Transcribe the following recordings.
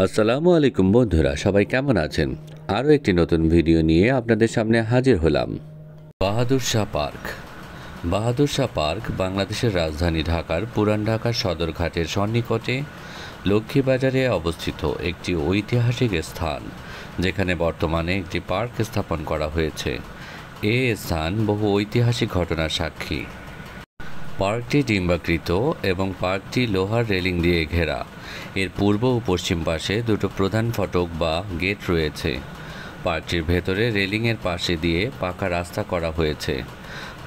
আসসালামু আলাইকুম বন্ধুরা, সবাই কেমন আছেন? আরও একটি নতুন ভিডিও নিয়ে আপনাদের সামনে হাজির হলাম। বাহাদুর শাহ পার্ক। বাহাদুর শাহ পার্ক বাংলাদেশের রাজধানী ঢাকার পুরান ঢাকার সদরঘাটের সন্নিকটে লক্ষ্মীবাজারে অবস্থিত একটি ঐতিহাসিক স্থান, যেখানে বর্তমানে একটি পার্ক স্থাপন করা হয়েছে। এ স্থান বহু ঐতিহাসিক ঘটনার সাক্ষী। পার্কটি ডিম্বাকৃত এবং পার্কটি লোহার রেলিং দিয়ে ঘেরা। এর পূর্ব ও পশ্চিম পাশে দুটো প্রধান ফটক বা গেট রয়েছে। পার্কটির ভেতরে রেলিংয়ের পাশে দিয়ে পাকা রাস্তা করা হয়েছে।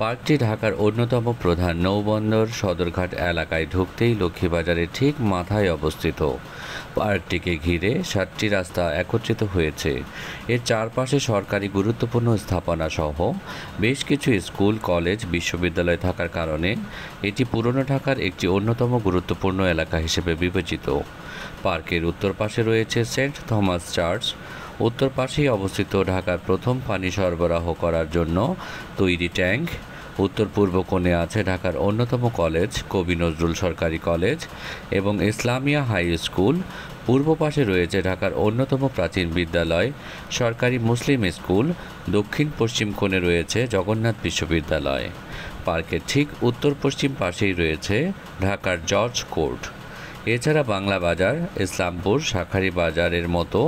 পার্কটি ঢাকার অন্যতম প্রধান নৌবন্দর সদরঘাট এলাকায় ঢুকতেই লক্ষ্মীবাজারের ঠিক মাথায় অবস্থিত। পার্কটিকে ঘিরে 7টি রাস্তা একত্রিত হয়েছে। এর চারপাশে সরকারি গুরুত্বপূর্ণ স্থাপনা সহ বেশ কিছু স্কুল, কলেজ, বিশ্ববিদ্যালয় থাকার কারণে এটি পুরনো ঢাকার একটি অন্যতম গুরুত্বপূর্ণ এলাকা হিসেবে বিবেচিত। পার্কের উত্তর পাশে রয়েছে সেন্ট থমাস চার্চ। উত্তর পাশেই অবস্থিত ঢাকার প্রথম পানি সরবরাহ করার জন্য তৈরি ট্যাঙ্ক। উত্তর পূর্ব কোণে আছে ঢাকার অন্যতম কলেজ কবি নজরুল সরকারি কলেজ এবং ইসলামিয়া হাই স্কুল। পূর্ব পাশে রয়েছে ঢাকার অন্যতম প্রাচীন বিদ্যালয় সরকারি মুসলিম স্কুল। দক্ষিণ পশ্চিম কোণে রয়েছে জগন্নাথ বিশ্ববিদ্যালয়। পার্কের ঠিক উত্তর পশ্চিম পাশেই রয়েছে ঢাকার জর্জ কোর্ট। এছাড়া বাংলা বাজার, ইসলামপুর, শাঁখারী বাজারের মতো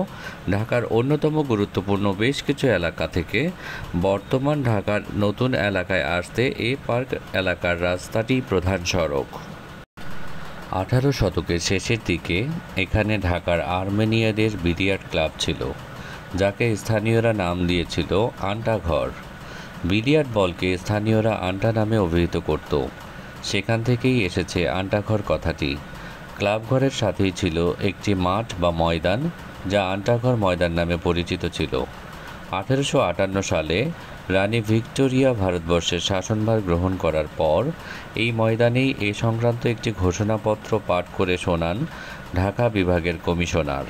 ঢাকার অন্যতম গুরুত্বপূর্ণ বেশ কিছু এলাকা থেকে বর্তমান ঢাকার নতুন এলাকায় আসতে এই পার্ক এলাকার রাস্তাটি প্রধান সড়ক। 18 শতকের শেষের দিকে এখানে ঢাকার আর্মেনিয়াদের বিলিয়ার্ড ক্লাব ছিল, যাকে স্থানীয়রা নাম দিয়েছিল আন্টা ঘর। বিলিয়ার্ড বলকে স্থানীয়রা আন্টা নামে অভিহিত করত। সেখান থেকেই এসেছে আন্টাঘর কথাটি। ক্লাবঘরের সাথেই ছিল একটি মাঠ বা ময়দান, যা আন্টাঘর ময়দান নামে পরিচিত ছিল। 1858 সালে রানী ভিক্টোরিয়া ভারতবর্ষের শাসনভার গ্রহণ করার পর এই ময়দানেই এ সংক্রান্ত একটি ঘোষণাপত্র পাঠ করে শোনান ঢাকা বিভাগের কমিশনার।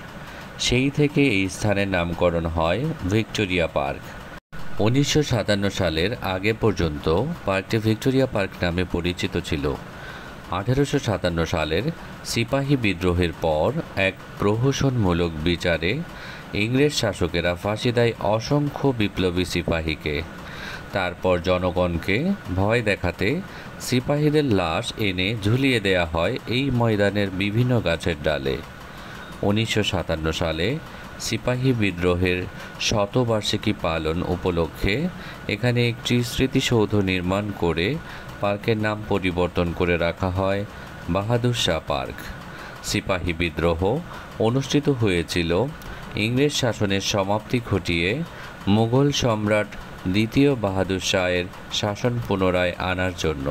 সেই থেকে এই স্থানের নামকরণ হয় ভিক্টোরিয়া পার্ক। 1957 সালের আগে পর্যন্ত পার্কটি ভিক্টোরিয়া পার্ক নামে পরিচিত ছিল। 1857 সালের সিপাহী বিদ্রোহের পর এক প্রহসনমূলক বিচারে ইংরেজ শাসকেরা ফাঁসি দেয় অসংখ্য বিপ্লবী সিপাহীকে। তারপর জনগণকে ভয় দেখাতে সিপাহীদের লাশ এনে ঝুলিয়ে দেয়া হয় এই ময়দানের বিভিন্ন গাছের ডালে। 1957 সালে সিপাহী বিদ্রোহের শতবার্ষিকী পালন উপলক্ষে এখানে একটি স্মৃতিসৌধ নির্মাণ করে পার্কের নাম পরিবর্তন করে রাখা হয় বাহাদুর শাহ পার্ক। সিপাহী বিদ্রোহ অনুষ্ঠিত হয়েছিল ইংরেজ শাসনের সমাপ্তি ঘটিয়ে মুঘল সম্রাট দ্বিতীয় বাহাদুর শাহের শাসন পুনরায় আনার জন্য।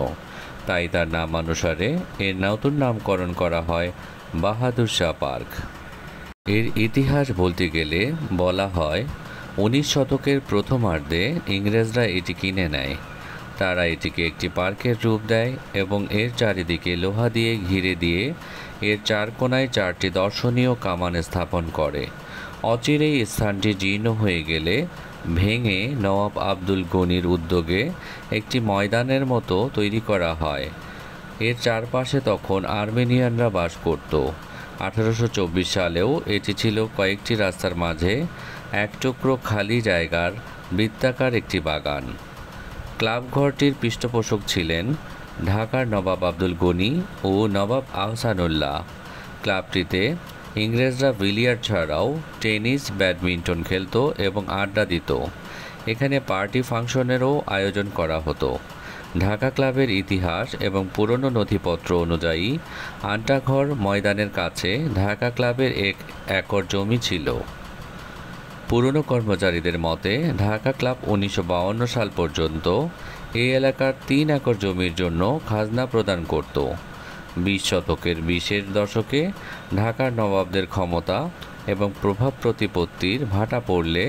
তাই তার নামানুসারে এর নতুন নামকরণ করা হয় বাহাদুর শাহ পার্ক। এর ইতিহাস বলতে গেলে বলা হয় 19 শতকের প্রথমার্ধে ইংরেজরা এটি কিনে নেয়। তারা এটিকে একটি পার্কের রূপ দেয় এবং এর চারিদিকে লোহা দিয়ে ঘিরে দিয়ে এর চার কোণায় 4টি দর্শনীয় কামান স্থাপন করে। অচিরেই স্থানটি জীর্ণ হয়ে গেলে ভেঙে নবাব আব্দুল গনির উদ্যোগে একটি ময়দানের মতো তৈরি করা হয়। এর চারপাশে তখন আর্মেনিয়ানরা বাস করত। 1824 সালেও এটি ছিল কয়েকটি রাস্তার মাঝে এক টুকরো খালি জায়গার বৃত্তাকার একটি বাগান। ক্লাবঘরটির পৃষ্ঠপোষক ছিলেন ঢাকার নবাব আব্দুল গনি ও নবাব আহসানুল্লাহ। ক্লাবটিতে ইংরেজরা বিলিয়ার্ড ছাড়াও টেনিস, ব্যাডমিন্টন খেলত এবং আড্ডা দিত। এখানে পার্টি ফাংশনেরও আয়োজন করা হতো। ঢাকা ক্লাবের ইতিহাস এবং পুরনো নথিপত্র অনুযায়ী আন্টাঘর ময়দানের কাছে ঢাকা ক্লাবের 1 একর জমি ছিল। পুরনো কর্মচারীদের মতে ঢাকা ক্লাব 1952 সাল পর্যন্ত এই এলাকার 3 একর জমির জন্য খাজনা প্রদান করত। 20 শতকের 20-এর দশকে ঢাকার নবাবদের ক্ষমতা এবং প্রভাব প্রতিপত্তির ভাটা পড়লে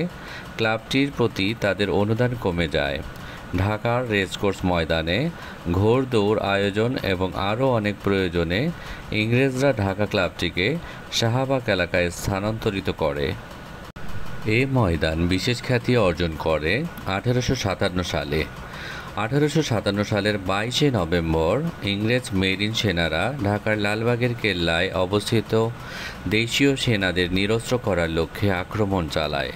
ক্লাবটির প্রতি তাদের অনুদান কমে যায়। ঢাকার রেসকোর্স ময়দানে ঘোড়দৌড় আয়োজন এবং আরও অনেক প্রয়োজনে ইংরেজরা ঢাকা ক্লাবটিকে শাহবাগ এলাকায় স্থানান্তরিত করে। এই ময়দান বিশেষ খ্যাতি অর্জন করে 1857 সালে। 1857 সালের 22শে নভেম্বর ইংরেজ মেরিন সেনারা ঢাকার লালবাগের কেল্লায় অবস্থিত দেশীয় সেনাদের নিরস্ত্র করার লক্ষ্যে আক্রমণ চালায়,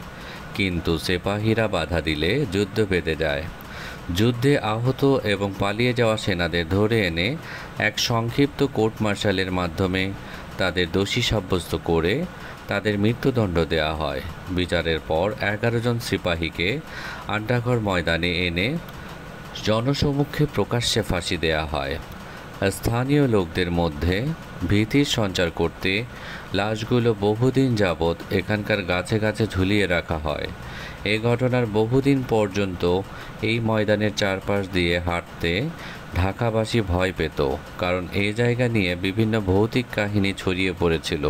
কিন্তু সিপাহীরা বাধা দিলে যুদ্ধ বেঁধে যায়। যুদ্ধে আহত এবং পালিয়ে যাওয়া সেনাদের ধরে এনে এক সংক্ষিপ্ত কোর্ট মার্শালের মাধ্যমে তাদের দোষী সাব্যস্ত করে তাদের মৃত্যুদণ্ড দেওয়া হয়। বিচারের পর 11 জন সিপাহীকে আন্টাঘর ময়দানে এনে জনসমক্ষে প্রকাশ্যে ফাঁসি দেয়া হয়। স্থানীয় লোকদের মধ্যে ভীতির সঞ্চার করতে লাশগুলো বহুদিন যাবৎ এখানকার গাছে গাছে ঝুলিয়ে রাখা হয়। এ ঘটনার বহুদিন পর্যন্ত এই ময়দানের চারপাশ দিয়ে হাঁটতে ঢাকাবাসী ভয় পেত, কারণ এই জায়গা নিয়ে বিভিন্ন ভৌতিক কাহিনী ছড়িয়ে পড়েছিল।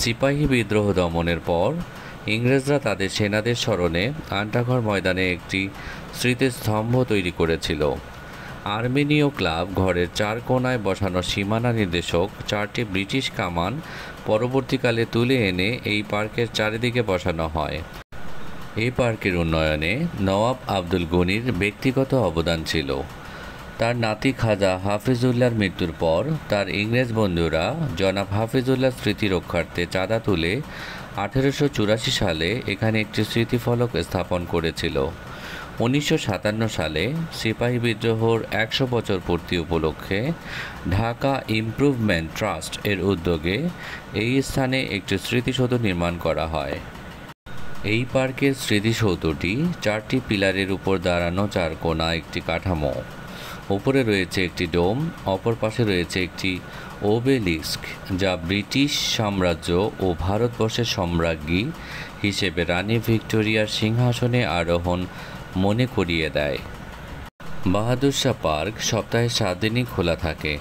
সিপাহী বিদ্রোহ দমনের পর ইংরেজরা তাদের সেনাদের স্মরণে আন্টাঘর ময়দানে একটি স্মৃতিস্তম্ভ তৈরি করেছিল। আর্মেনীয় ক্লাব ঘরের চার কোণায় বসানো সীমানা নির্দেশক 4টি ব্রিটিশ কামান পরবর্তীকালে তুলে এনে এই পার্কের চারিদিকে বসানো হয়। এই পার্কের উন্নয়নে নওয়াব আব্দুল গনির ব্যক্তিগত অবদান ছিল। তার নাতি খাজা হাফিজুল্লাহর মৃত্যুর পর তার ইংরেজ বন্ধুরা জনাব হাফিজুল্লাহর স্মৃতি রক্ষার্থে চাঁদা তুলে 1884 সালে এখানে একটি স্মৃতিফলক স্থাপন করেছিল। 1957 সালে সিপাহী বিদ্রোহর 100 বছর পূর্তি উপলক্ষে ঢাকা ইমপ্রুভমেন্ট ট্রাস্ট এর উদ্যোগে এই স্থানে একটি স্মৃতিসৌধ নির্মাণ করা হয়। এই পার্কের স্মৃতিসৌধটি 4টি পিলারের উপর দাঁড়ানো চারকোনা একটি কাঠামো। উপরে রয়েছে একটি ডোম, অপর পাশে রয়েছে একটি ওবেলিস্ক, যা ব্রিটিশ সাম্রাজ্য ও ভারতবর্ষের সম্রাজ্ঞী হিসেবে রানী ভিক্টোরিয়ার সিংহাসনে আরোহণ মনে করিয়ে দেয়। বাহাদুর শাহ পার্ক সপ্তাহে 7 দিনই খোলা থাকে।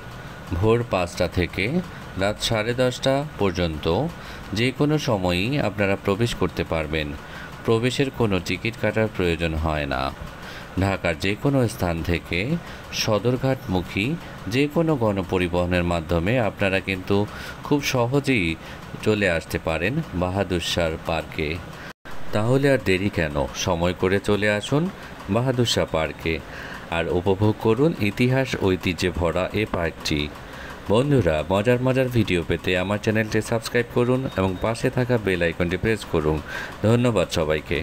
ভোর 5টা থেকে রাত 10:30 পর্যন্ত যে কোনো সময়ই আপনারা প্রবেশ করতে পারবেন। প্রবেশের কোনো টিকিট কাটার প্রয়োজন হয় না। ঢাকার যে কোনো স্থান থেকে সদরঘাটমুখী যে কোনো গণপরিবহনের মাধ্যমে আপনারা কিন্তু খুব সহজেই চলে আসতে পারেন বাহাদুর শাহ পার্কে। তাহলে আর দেরি কেন, সময় করে চলে আসুন বাহাদুর শাহ পার্কে আর উপভোগ করুন ইতিহাস ঐতিহ্যে ভরা এ পার্কটি। বন্ধুরা, মজার মজার ভিডিও পেতে আমার চ্যানেলটি সাবস্ক্রাইব করুন এবং পাশে থাকা বেল আইকনটি প্রেস করুন। ধন্যবাদ সবাইকে।